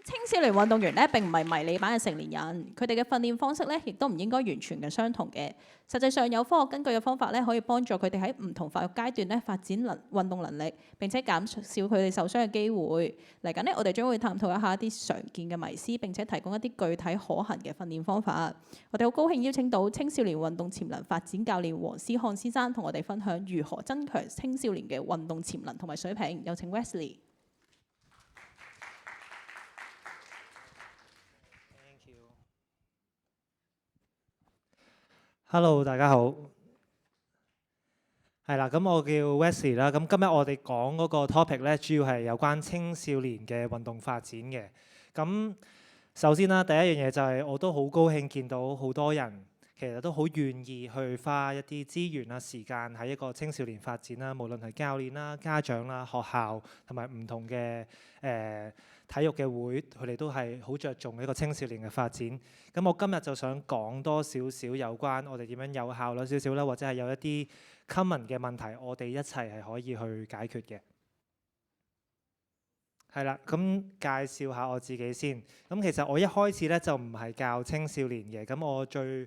青少年運動員咧並唔係迷你版嘅成年人，佢哋嘅訓練方式咧亦都唔應該完全嘅相同嘅。實際上有科學根據嘅方法咧，可以幫助佢哋喺唔同發育階段咧發展運動能力，並且減少佢哋受傷嘅機會。嚟緊咧，我哋將會探討一下一啲常見嘅迷思，並且提供一啲具體可行嘅訓練方法。我哋好高興邀請到青少年運動潛能發展教練黃思漢先生同我哋分享如何增強青少年嘅運動潛能同埋水平。有請 Wesley。Hello， 大家好。係啦，咁我叫 Wesley 啦。咁今日我哋講嗰個 topic 咧，主要係有關青少年嘅運動發展嘅。咁首先啦，第一樣嘢就係我都好高興見到好多人其實都好願意去花一啲資源啊、時間喺一個青少年發展啦，無論係教練啦、家長啦、學校同埋唔同嘅體育嘅會，佢哋都係好着重一個青少年嘅發展。咁我今日就想講多少少有關我哋點樣有效率少少啦，或者係有一啲 common 嘅問題，我哋一齊係可以去解決嘅。係啦，咁介紹下我自己先。咁其實我一開始咧就唔係教青少年嘅，咁我最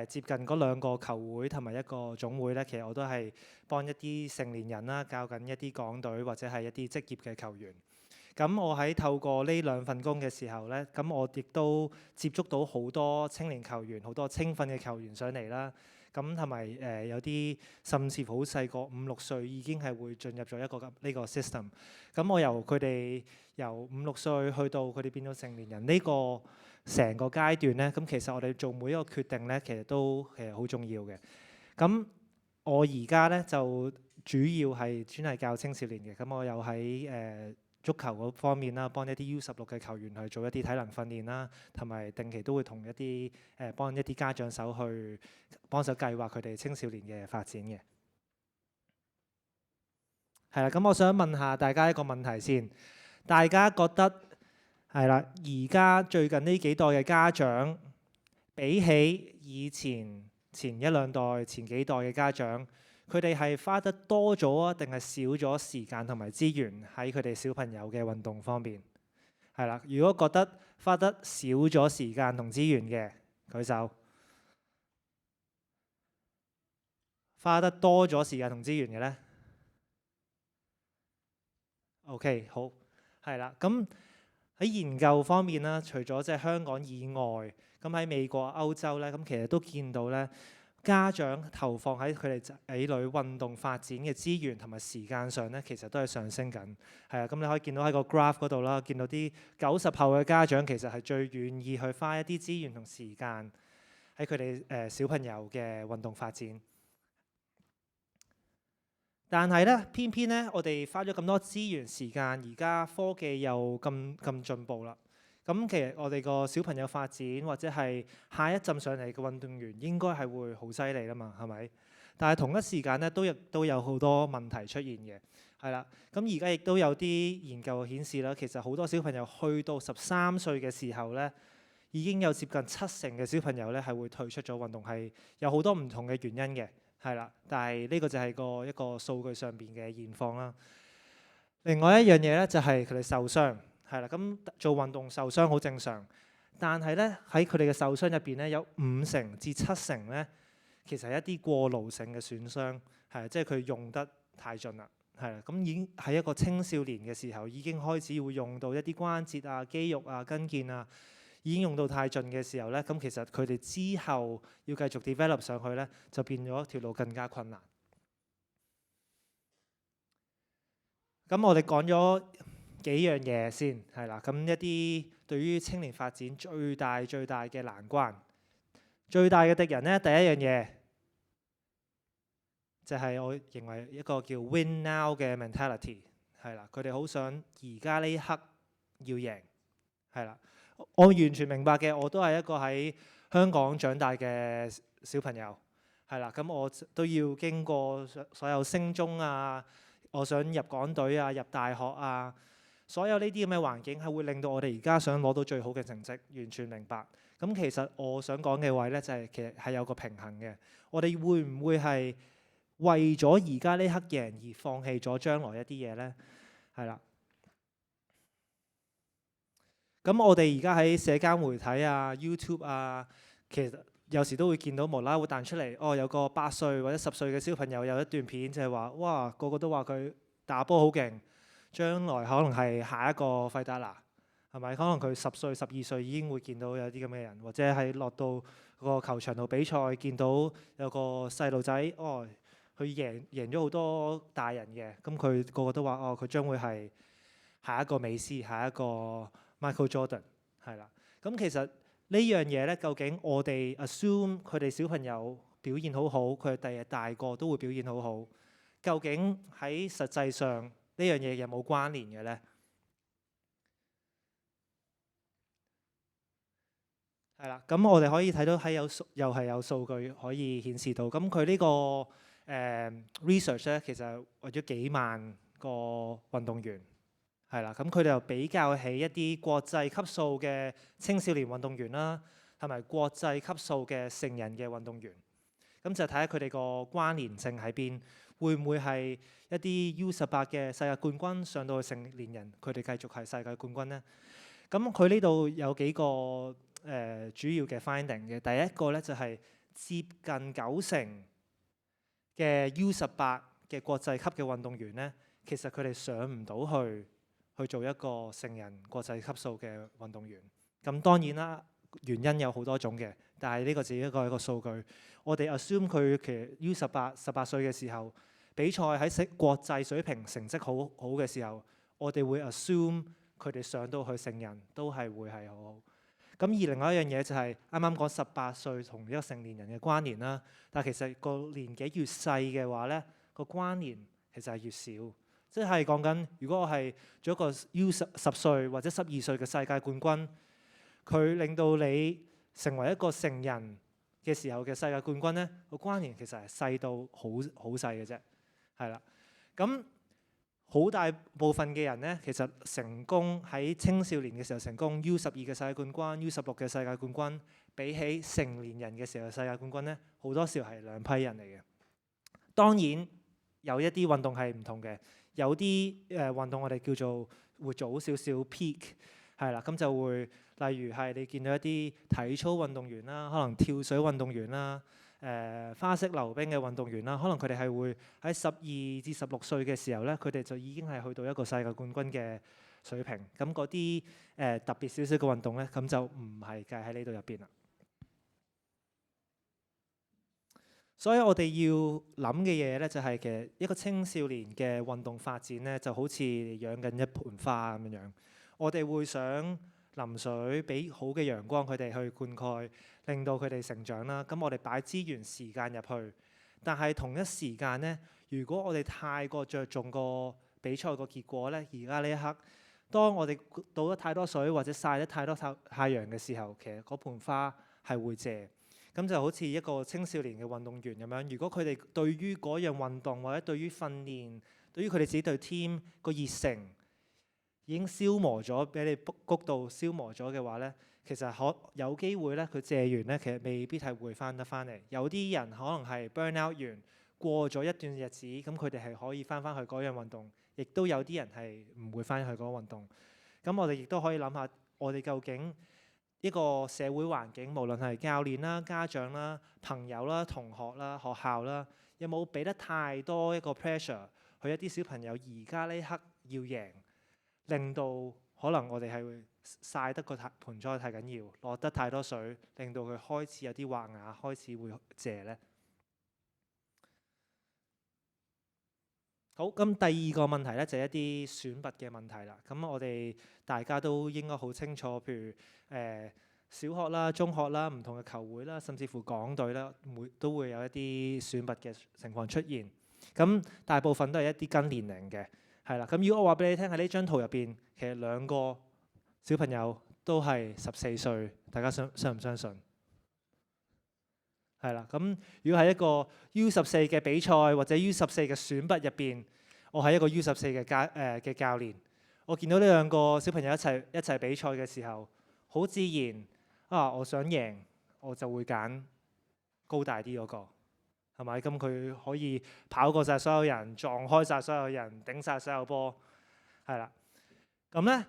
接近嗰兩個球會同埋一個總會咧，其實我都係幫一啲成年人啦，教緊一啲港隊或者係一啲職業嘅球員。咁我喺透過呢兩份工嘅時候咧，咁我亦都接觸到好多青年球員、好多青訓嘅球員上嚟啦。咁同埋有啲甚至乎好細個5-6歲已經係會進入咗一個呢個 system。咁我由佢哋由5-6歲去到佢哋變咗成年人呢個成個階段咧，咁其實我哋做每一個決定咧，其實都好重要嘅。咁我而家咧就主要係專係教青少年嘅。咁我又喺足球嗰方面啦，幫一啲 U16嘅球員去做一啲體能訓練啦，同埋定期都會同一啲幫一啲家長手去幫手計劃佢哋青少年嘅發展嘅。係啦，咁我想問下大家一個問題先，大家覺得係啦，而家最近呢幾代嘅家長比起以前前一兩代、前幾代嘅家長，佢哋係花得多咗啊，定係少咗時間同埋資源喺佢哋小朋友嘅運動方面？係啦，如果覺得花得少咗時間同資源嘅，舉手；花得多咗時間同資源嘅呢？ OK， 好，係啦。咁喺研究方面啦，除咗即係香港以外，咁喺美國、歐洲咧，咁其實都見到咧。家長投放喺佢哋仔女運動發展嘅資源同埋時間上咧，其實都係上升緊。係啊，咁你可以見到喺個 graph 嗰度啦，見到啲90後嘅家長其實係最願意去花一啲資源同時間喺佢哋小朋友嘅運動發展。但係咧，偏偏咧，我哋花咗咁多資源時間，而家科技又咁進步啦。咁其實我哋個小朋友發展或者係下一陣上嚟嘅運動員應該係會好犀利啦嘛，係咪？但係同一時間咧都有好多問題出現嘅，係啦。咁而家亦都有啲研究顯示啦，其實好多小朋友去到13歲嘅時候咧，已經有接近70%嘅小朋友咧係會退出咗運動，係有好多唔同嘅原因嘅，係啦。但係呢個就係一個數據上邊嘅現況啦。另外一樣嘢咧就係佢哋受傷。係啦，咁做運動受傷好正常，但係咧喺佢哋嘅受傷入邊咧，有50%至70%咧，其實係一啲過勞性嘅損傷，係即係佢用得太盡啦，係啦，咁已經喺一個青少年嘅時候已經開始會用到一啲關節啊、肌肉啊、筋腱啊，已經用到太盡嘅時候咧，咁其實佢哋之後要繼續 develop 上去咧，就變咗條路更加困難。咁我哋講咗幾樣嘢先係啦，咁一啲對於青年發展最大嘅難關，最大嘅敵人咧，第一樣嘢就係我認為一個叫 Win Now 嘅 mentality 係啦，佢哋好想而家呢刻要贏係啦，我完全明白嘅，我都係一個喺香港長大嘅小朋友係啦，咁我都要經過所有升中啊，我想入港隊啊、入大學啊。所有呢啲咁嘅環境係會令到我哋而家想攞到最好嘅成績，完全明白。咁其實我想講嘅位咧，就係其實係有個平衡嘅。我哋會唔會係為咗而家呢刻贏而放棄咗將來一啲嘢咧？係啦。咁我哋而家喺社交媒體啊、YouTube 啊，其實有時都會見到無啦啦會彈出嚟，有個8歲或者10歲嘅小朋友有一段片就係話，哇，個個都話佢打波好勁，將來可能係下一個費達拿，係咪？可能佢10歲、12歲已經會見到有啲咁嘅人，或者係落到個球場度比賽，見到有個細路仔，佢贏咗好多大人嘅，咁佢個個都話，佢將會係下一個美斯，下一個 Michael Jordan， 係啦。咁其實呢樣嘢咧，究竟我哋 assume 佢哋小朋友表現好好，佢哋第日大個都會表現好好，究竟喺實際上呢樣嘢有冇關聯嘅咧？係啦，咁我哋可以睇到又係有數據可以顯示到，咁佢呢個research 咧，其實為咗幾萬個運動員，係啦，咁佢哋又比較起一啲國際級數嘅青少年運動員啦，同埋國際級數嘅成人嘅運動員，咁就睇下佢哋個關聯性喺邊，會唔會係一啲 U18嘅世界冠軍上到去成年人，佢哋繼續係世界冠軍呢？咁佢呢度有幾個主要嘅 finding 嘅，第一個咧就係接近90%嘅 U18嘅國際級嘅運動員咧，其實佢哋上唔到去做一個成人國際級數嘅運動員。咁當然啦，原因有好多種嘅，但係呢個只係一個數據。我哋 assume 佢其實 U18 歲嘅時候比賽喺國際水平成績好好嘅時候，我哋會 assume 佢哋上到去成人都係會係好好。咁而另外一樣嘢就係啱啱講18歲同一個成年人嘅關聯啦。但係其實個年紀越細嘅話咧，個關聯其實係越少。即係講緊，如果我係做一個 U10歲或者12歲嘅世界冠軍，佢令到你成為一個成人嘅時候嘅世界冠軍咧，個關聯其實係細到好細嘅啫。係啦，咁好大部分嘅人咧，其實成功喺青少年嘅時候成功 U12嘅世界冠軍、U16嘅世界冠軍，比起成年人嘅時候嘅世界冠軍咧，好多時候係兩批人嚟嘅。當然有一啲運動係唔同嘅，有啲運動我哋叫做會早少少 peak， 係啦，咁就會例如係你見到一啲體操運動員啦，可能跳水運動員啦。花式溜冰嘅運動員啦，可能佢哋係會喺12至16歲嘅時候咧，佢哋就已經係去到一個世界冠軍嘅水平。咁嗰啲特別少少嘅運動咧，咁就唔係計喺呢度入邊啦。所以我哋要諗嘅嘢咧，就係其實一個青少年嘅運動發展咧，就好似養緊一盆花咁樣。我哋會想淋水，俾好嘅陽光佢哋去灌溉，令到佢哋成長啦。咁我哋擺資源時間入去，但係同一時間咧，如果我哋太過着重個比賽個結果咧，而家呢一刻，當我哋倒咗太多水或者曬得太多太陽嘅時候，其實嗰盆花係會謝。咁就好似一個青少年嘅運動員咁樣，如果佢哋對於嗰樣運動或者對於訓練，對於佢哋自己隊 team 個熱誠已經消磨咗，俾你谷到消磨咗嘅話咧，其實有機會咧，佢借完咧，其實未必係會翻得翻嚟。有啲人可能係 burn out 完，過咗一段日子，咁佢哋係可以翻去嗰樣運動，亦都有啲人係唔會翻去嗰個運動。咁我哋亦都可以諗下，我哋究竟一個社會環境，無論係教練啦、家長啦、朋友啦、同學啦、學校啦，有冇俾得太多一個 pressure 去一啲小朋友而家呢刻要贏？令到可能我哋係會曬得個盆栽太緊要，落得太多水，令到佢開始有啲滑牙，開始會謝咧。好，咁第二個問題咧就係一啲選拔嘅問題啦。咁我哋大家都應該好清楚，譬如小學啦、中學啦、唔同嘅球會啦，甚至乎港隊啦，都會有一啲選拔嘅情況出現。咁大部分都係一啲跟年齡嘅。係啦，咁如果我話俾你聽喺呢張圖入邊，其實兩個小朋友都係14歲，大家相唔相信？係啦，咁如果係一個 U14嘅比賽或者 U14嘅選拔入邊，我係一個 U14嘅教練，我見到呢兩個小朋友一齊比賽嘅時候，好自然我想贏，我就會揀高大啲嗰個。係咪？咁佢可以跑過晒所有人，撞開晒所有人，頂晒所有波，係啦。咁咧，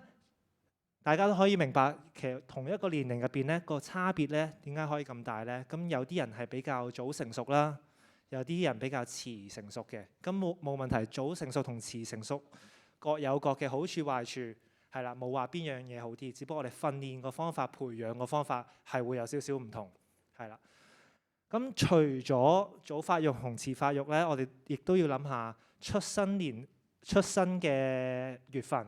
大家都可以明白，其實同一個年齡入邊咧，個差別咧點解可以咁大咧？咁有啲人係比較早成熟啦，有啲人比較遲成熟嘅。咁冇問題，早成熟同遲成熟各有各嘅好處壞處，係啦，冇話邊樣嘢好啲。只不過我哋訓練個方法、培養個方法係會有少少唔同，係啦。咁除咗早發育同遲發育咧，我哋亦都要諗下出生嘅月份，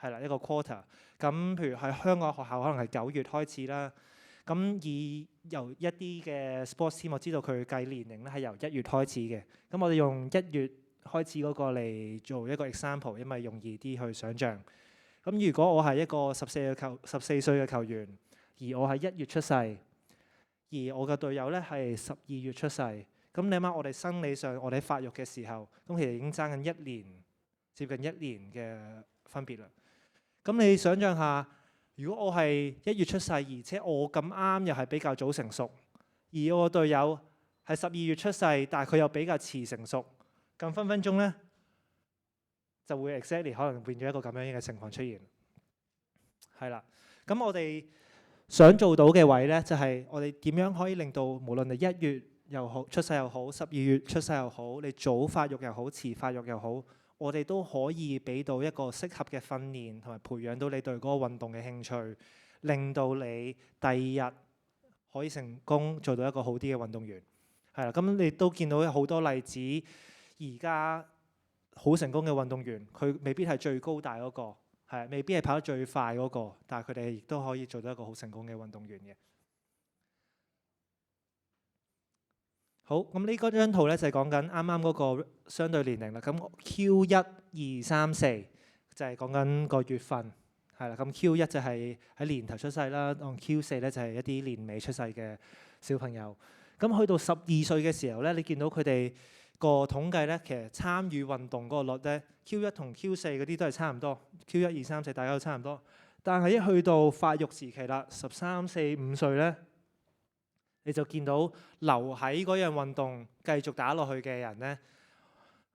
係啦，一個 quarter。咁譬如喺香港學校可能係9月開始啦。咁由一啲嘅 sports team 我知道佢計年齡咧係由1月開始嘅。咁我哋用1月開始嗰個嚟做一個 example，因為容易啲去想像。咁如果我係一個14歲嘅球員，而我係1月出世，而我嘅隊友咧係12月出世，咁你諗下我哋生理上我哋喺發育嘅時候，咁其實已經爭緊接近一年嘅分別啦。咁你想像下，如果我係1月出世，而且我咁啱又係比較早成熟，而我個隊友係12月出世，但係佢又比較遲成熟，咁分分鐘咧就會 exactly 可能變咗一個咁樣嘅情況出現。係啦，咁我哋想做到嘅位咧，就係我哋點樣可以令到無論你1月又好出世又好，12月出世又好，你早發育又好，遲發育又好，我哋都可以俾到一個適合嘅訓練，同埋培養到你對嗰個運動嘅興趣，令到你第二日可以成功做到一個好啲嘅運動員。係啦，咁你都見到有好多例子，而家好成功嘅運動員，佢未必係最高大嗰個，未必係跑得最快嗰個，但係佢哋亦都可以做到一個好成功嘅運動員嘅。好，咁呢嗰張圖咧就係講緊啱啱嗰個相對年齡啦。咁 Q1、2、3、4就係講緊個月份，係啦。咁 Q1 就係喺年頭出世啦，當 Q4 咧就係一啲年尾出世嘅小朋友。咁去到12歲嘅時候咧，你見到佢哋個統計咧，其實參與運動嗰個率咧 ，Q1 同 Q4 嗰啲都係差唔多，Q1、2、3、4大家都差唔多。但係一去到發育時期啦，13、14、15歲咧，你就見到留喺嗰樣運動繼續打落去嘅人咧，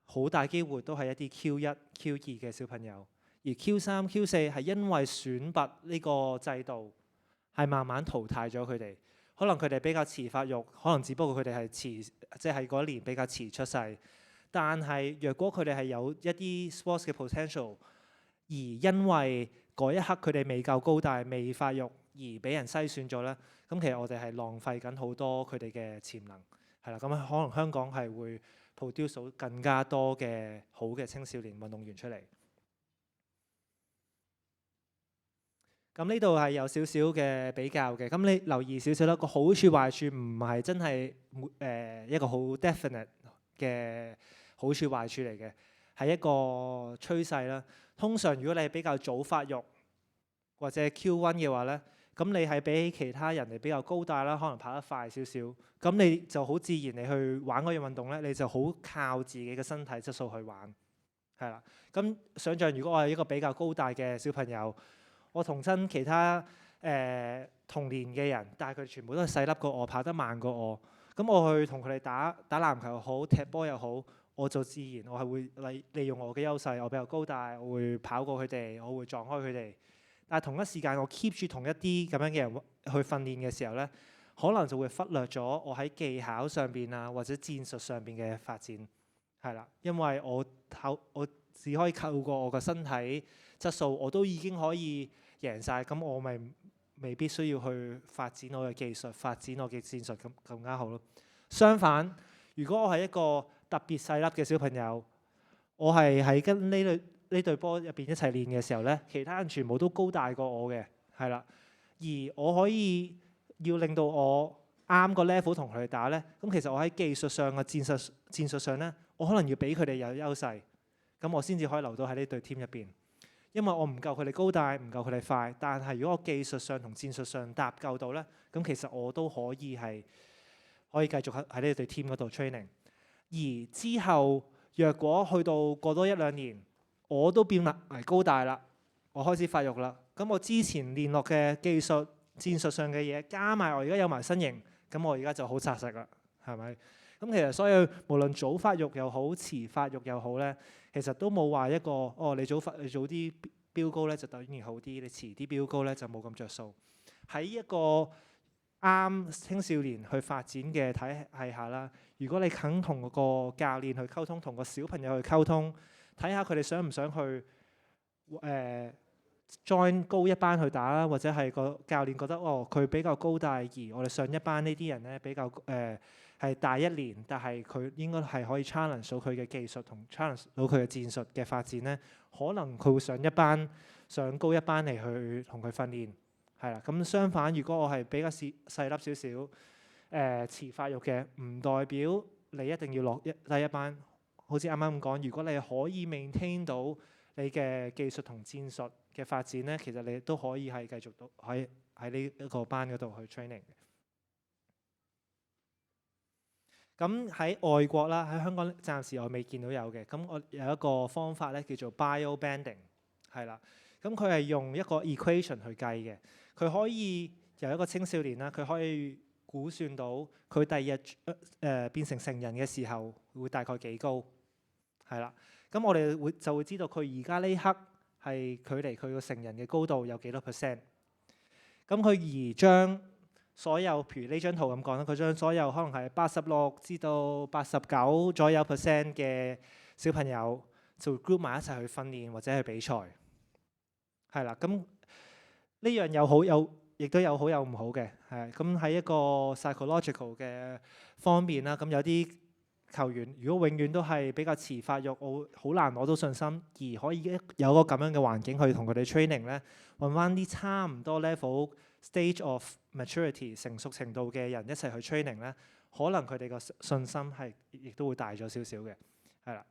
好大機會都係一啲 Q1、Q2 嘅小朋友，而 Q3、Q4 係因為選拔呢個制度係慢慢淘汰咗佢哋。可能佢哋比較遲發育，可能只不過佢哋係遲，即係嗰一年比較遲出世。但係若果佢哋係有一啲 sports 嘅 potential，而因為嗰一刻佢哋未夠高大、未發育而俾人篩選咗咧，咁其實我哋係浪費緊好多佢哋嘅潛能，係啦。咁可能香港係會 produce 到更加多嘅好嘅青少年運動員出嚟。咁呢度係有少少嘅比較嘅，咁你留意少少啦。個好處壞處唔係真係一個好 definite 嘅好處壞處嚟嘅，係一個趨勢啦。通常如果你係比較早發育或者 Q1 嘅話咧，咁你係比其他人哋比較高大啦，可能跑得快少少，咁你就好自然你去玩嗰樣運動咧，你就好靠自己嘅身體質素去玩，係啦。咁想像如果我係一個比較高大嘅小朋友，我同親其他同年嘅人，但係佢哋全部都係細粒過我，跑得慢過我。咁我去同佢哋打籃球又好，踢波又好，我就自然我係會利用我嘅優勢，我比較高大，我會跑過佢哋，我會撞開佢哋。但係同一時間，我 keep 住同一啲咁樣嘅人去訓練嘅時候咧，可能就會忽略咗我喺技巧上邊啊，或者戰術上邊嘅發展，係啦，因為我只可以透過我嘅身體質素，我都已經可以贏晒，咁我咪未必需要去發展我嘅技術，發展我嘅戰術咁更加好咯。相反，如果我係一個特別細粒嘅小朋友，我係喺跟呢隊波入邊一齊練嘅時候咧，其他人全部都高大過我嘅，係啦，而我可以要令到我啱個 level 同佢哋打咧，咁其實我喺技術上嘅戰術上咧，我可能要比佢哋有優勢，咁我先至可以留到喺呢隊 team 入邊。因為我唔夠佢哋高大，唔夠佢哋快，但係如果我技術上同戰術上搭夠到咧，咁其實我都可以繼續喺呢隊 team 嗰度 training。而之後若果去到過多1-2年，我都變為高大啦，我開始發育啦，咁我之前練落嘅技術、戰術上嘅嘢，加埋我而家有埋身形，咁我而家就好紮實啦，係咪？咁其實所以無論早發育又好，遲發育又好咧，其實都冇話一個你早啲飆高咧就當然好啲，你遲啲飆高咧就冇咁着數。喺一個啱青少年去發展嘅體系下啦，如果你肯同個教練去溝通，同個小朋友去溝通，睇下佢哋想唔想去join 高一班去打啦，或者係個教練覺得佢比較高大，而我哋上一班呢啲人咧比較係大一年，但係佢應該係可以 challenge 到佢嘅技術同 challenge 到佢嘅戰術嘅發展咧，可能佢會上高一班嚟去同佢訓練，係啦。咁相反，如果我係比較細粒少少遲發育嘅，唔代表你一定要落低一班。好似啱啱咁講，如果你可以 maintain 到你嘅技術同戰術嘅發展咧，其實你都可以係繼續到喺呢一個班嗰度去 training 嘅。咁喺外國啦，喺香港暫時我未見到有嘅。咁我有一個方法咧叫做 bio banding， 係啦。咁佢係用一個 equation 去計嘅。佢可以由一個青少年啦，佢可以估算到佢第二日變成人嘅時候會大概幾高，係啦。咁我哋就會知道佢而家呢刻係距離佢個成人嘅高度有幾多 percent。咁佢而將所有譬如呢張圖咁講啦，佢將所有可能係86至到89左右 percent 嘅小朋友就 group 埋一齊去訓練或者去比賽，係啦。咁呢樣亦都有好有唔好嘅，係咁喺一個 psychological 嘅方面啦。咁有啲球員如果永遠都係比較遲發育，我好難攞到信心，而可以有個咁樣嘅環境去同佢哋 training 咧，揾翻啲差唔多 level stage of maturity 成熟程度嘅人一齊去 training 咧，可能佢哋個信心係亦都會大咗少少嘅，係啦。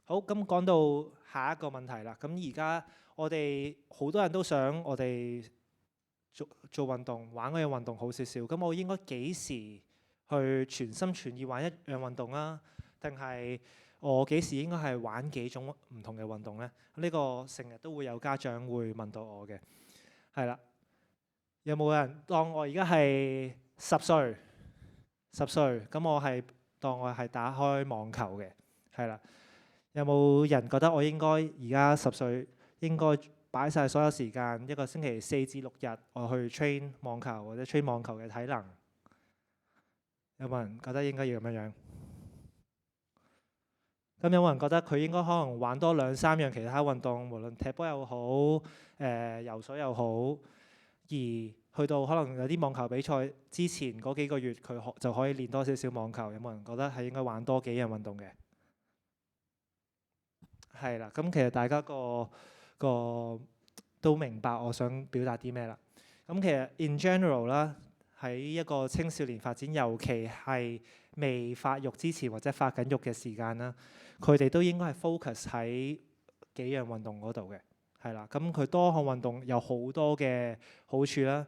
好，咁講到下一個問題啦。咁而家我哋好多人都想我哋做運動，玩嗰樣運動好少少。咁我應該幾時去全心全意玩一樣運動啊？定係我幾時應該係玩幾種唔同嘅運動呢？呢個成日都會有家長會問到我嘅，係啦。有冇人當我而家係10歲？咁我係當我係打開網球嘅，係啦。有冇人覺得我應該而家10歲應該擺晒所有時間，一個星期4至6日我去 train 網球或者 train 網球嘅體能？有冇人覺得應該要咁樣樣？咁有冇人覺得佢應該可能玩多2、3樣其他運動，無論踢波又好，游水又好，而去到可能有啲網球比賽之前嗰幾個月，佢就可以練多少少網球？有冇人覺得係應該玩多幾樣運動嘅？係啦，咁其實大家個都明白我想表達啲咩啦。咁其實 in general 啦，喺一個青少年發展，尤其係未發育之前或者發緊育嘅時間啦，佢哋都應該係 focus 喺幾樣運動嗰度嘅，係啦。咁佢多項運動有好多嘅好處啦。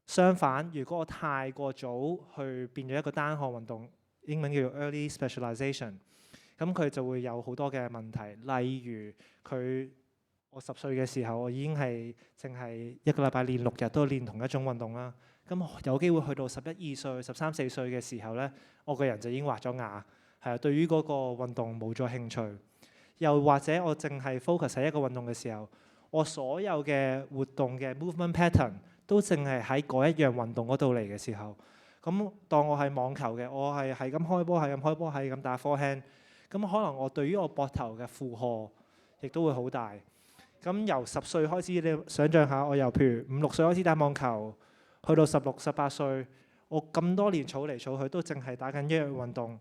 相反，如果我太過早去變咗一個單項運動，英文叫做 early specialization。咁佢就會有好多嘅問題，例如我10歲嘅時候，我已經係淨係一個禮拜練6日都練同一種運動啦。咁有機會去到11、2歲、13、4歲嘅時候咧，我個人就已經滑咗牙，係啊，對於嗰個運動冇咗興趣。又或者我淨係 focus 喺一個運動嘅時候，我所有嘅活動嘅 movement pattern 都淨係喺嗰一樣運動嗰度嚟嘅時候，咁當我係網球嘅，我係咁開波，係咁打 forehand。咁可能我對於我膊頭嘅負荷亦都會好大。咁由10歲開始，你想象下，我由譬如5、6歲開始打網球，去到16、18歲，我咁多年儲嚟儲去都淨係打緊一樣運動。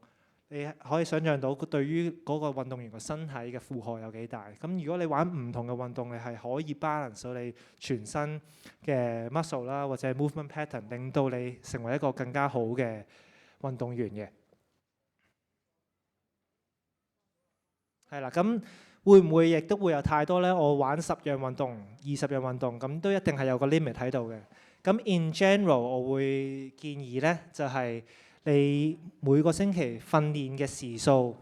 你可以想象到對於嗰個運動員個身體嘅負荷有幾大。咁如果你玩唔同嘅運動，你係可以 balance 到你全身嘅 muscle 啦，或者 movement pattern， 令到你成為一個更加好嘅運動員嘅。係啦，咁會唔會亦都會有太多咧？我玩10樣運動、20樣運動，咁都一定係有個 limit 喺度嘅。咁 in general，我會建議咧，就係你每個星期訓練嘅時數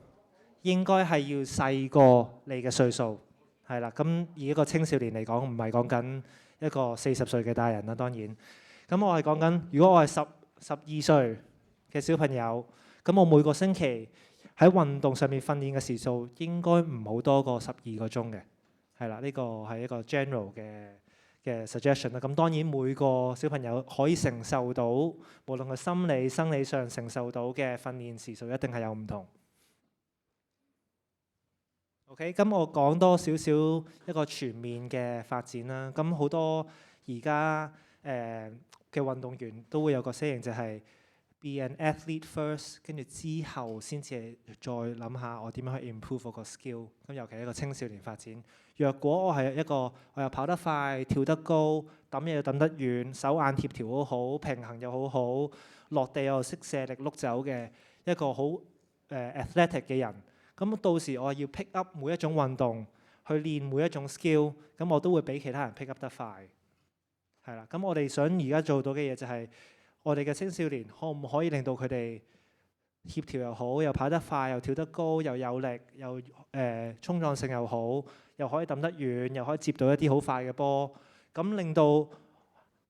應該係要細過你嘅歲數。係啦，咁以一個青少年嚟講，唔係講緊一個40歲嘅大人啦，當然。咁我係講緊，如果我係12歲嘅小朋友，咁我每個星期喺運動上面訓練嘅時數應該唔好多過12個鐘嘅，係啦，呢個係一個 general 嘅 suggestion 啦。咁當然每個小朋友可以承受到，無論佢心理、生理上承受到嘅訓練時數一定係有唔同。OK， 咁我講多少少一個全面嘅發展啦。咁好多而家嘅運動員都會有個 saying 就係 be an athlete first， 跟住之後先至再諗下我點樣去 improve 嗰個 skill。咁尤其係一個青少年發展。若果我係一個我又跑得快、跳得高、揼嘢又揼得遠、手眼協調好好、平衡又好好、落地又識射力碌走嘅一個好athletic 嘅人。咁到時我要 pick up 每一種運動，去練每一種 skill， 咁我都會比其他人 pick up 得快，係啦。咁我哋想而家做到嘅嘢就係，我哋嘅青少年可唔可以令到佢哋協調又好，又跑得快，又跳得高，又有力，又衝撞性又好，又可以揼得遠，又可以接到一啲好快嘅波，咁令到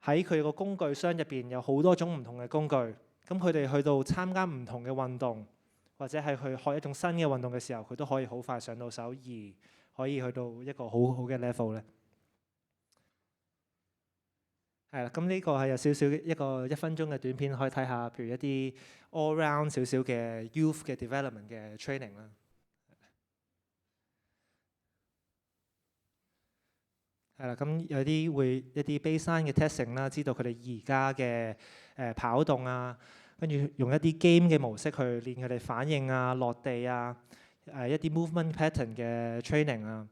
喺佢個工具箱入邊有好多種唔同嘅工具，咁佢哋去到參加唔同嘅運動，或者係去學一種新嘅運動嘅時候，佢都可以好快上到手，而可以去到一個好好嘅 level 咧。係啦，咁呢個係有少少一個1分鐘嘅短片，可以睇下，譬如一啲 all round 少少嘅 youth 嘅 development 嘅 training 啦。係啦，咁有啲會一啲 baseline 嘅 testing 啦，知道佢哋而家嘅跑動啊。跟住用一啲 game 嘅模式去練佢哋反應啊、落地啊、一啲 movement pattern 嘅 training 啊。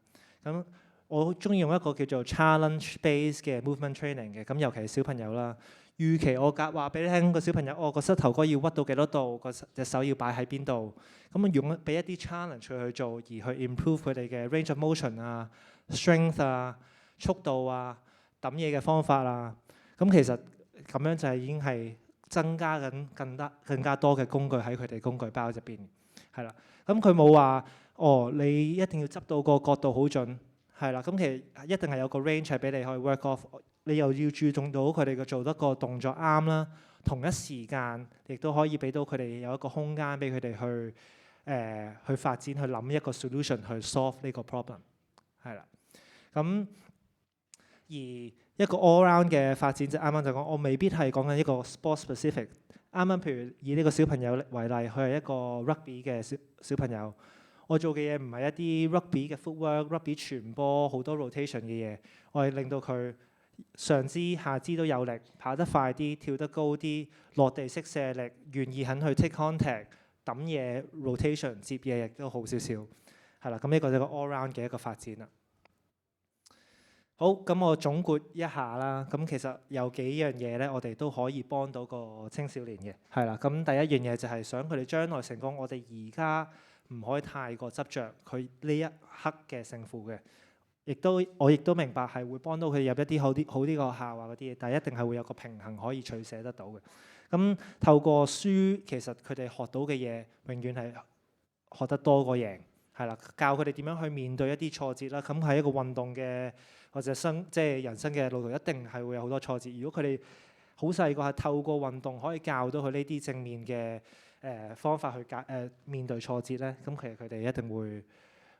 咁我好中意用一個叫做 challenge base 嘅 movement training 嘅。咁尤其係小朋友啦，預期我話俾你聽個小朋友，個膝頭哥要屈到幾多度，隻手要擺喺邊度。咁用俾一啲 challenge 去做，而去 improve 佢哋嘅 range of motion 啊、strength 啊、速度啊、揼嘢嘅方法啊。咁其實咁樣就係已經係增加緊更加多嘅工具喺佢哋工具包入邊，係啦。咁佢冇話你一定要執到個角度好準，係啦。咁其實一定係有個 range 係俾你可以 work off， 你又要注重到佢哋嘅做得個動作啱啦，同一時間亦都可以俾到佢哋有一個空間俾佢哋去發展，去諗一個 solution 去 solve 呢個 problem， 係啦。咁而一個 all round 嘅發展，就啱啱就講，我未必係講緊一個 sport specific。啱啱譬如以呢個小朋友為例，佢係一個 rugby 嘅小朋友，我做嘅嘢唔係一啲 rugby 嘅 footwork、rugby 傳波好多 rotation 嘅嘢，我係令到佢上肢下肢都有力，跑得快啲，跳得高啲，落地識射力，願意肯去 take contact， 揼嘢 rotation 接嘢亦都好少少，係啦。咁呢個就係個 all round 嘅一個發展啦。好，咁我總括一下啦。咁其實有幾樣嘢咧，我哋都可以幫到個青少年嘅，係啦。咁第一樣嘢就係想佢哋將來成功，我哋而家唔可以太過執着佢呢一刻嘅勝負嘅。我亦都明白係會幫到佢入一啲好啲個學校啊嗰啲嘢，但係一定係會有個平衡可以取捨得到嘅。咁透過書，其實佢哋學到嘅嘢永遠係學得多過贏，係啦。教佢哋點樣去面對一啲挫折啦。咁係一個運動嘅或者即係人生嘅路途，一定係會有好多挫折。如果佢哋好細個係透過運動可以教到佢呢啲正面嘅方法去面對挫折咧，咁其實佢哋一定會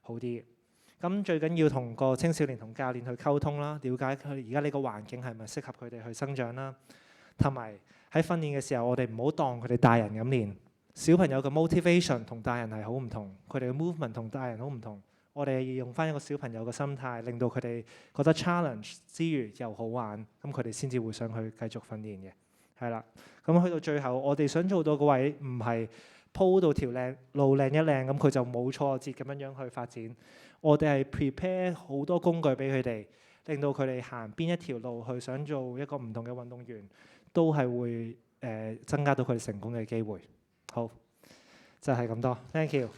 好啲。咁最緊要同個青少年同教練去溝通啦，了解佢而家呢個環境係咪適合佢哋去生長啦。同埋喺訓練嘅時候，我哋唔好當佢哋大人咁練。小朋友嘅 motivation 同大人係好唔同，佢哋嘅 movement 同大人好唔同。我哋要用翻一個小朋友嘅心態，令到佢哋覺得 challenge 之餘又好玩，咁佢哋先至會想去繼續訓練嘅，係啦。咁去到最後，我哋想做到個位唔係鋪到條路靚一靚，咁佢就冇挫折咁樣去發展。我哋係 prepare 好多工具俾佢哋，令到佢哋行邊一條路去想做一個唔同嘅運動員，都係會增加到佢哋成功嘅機會。好，就係咁多。Thank you。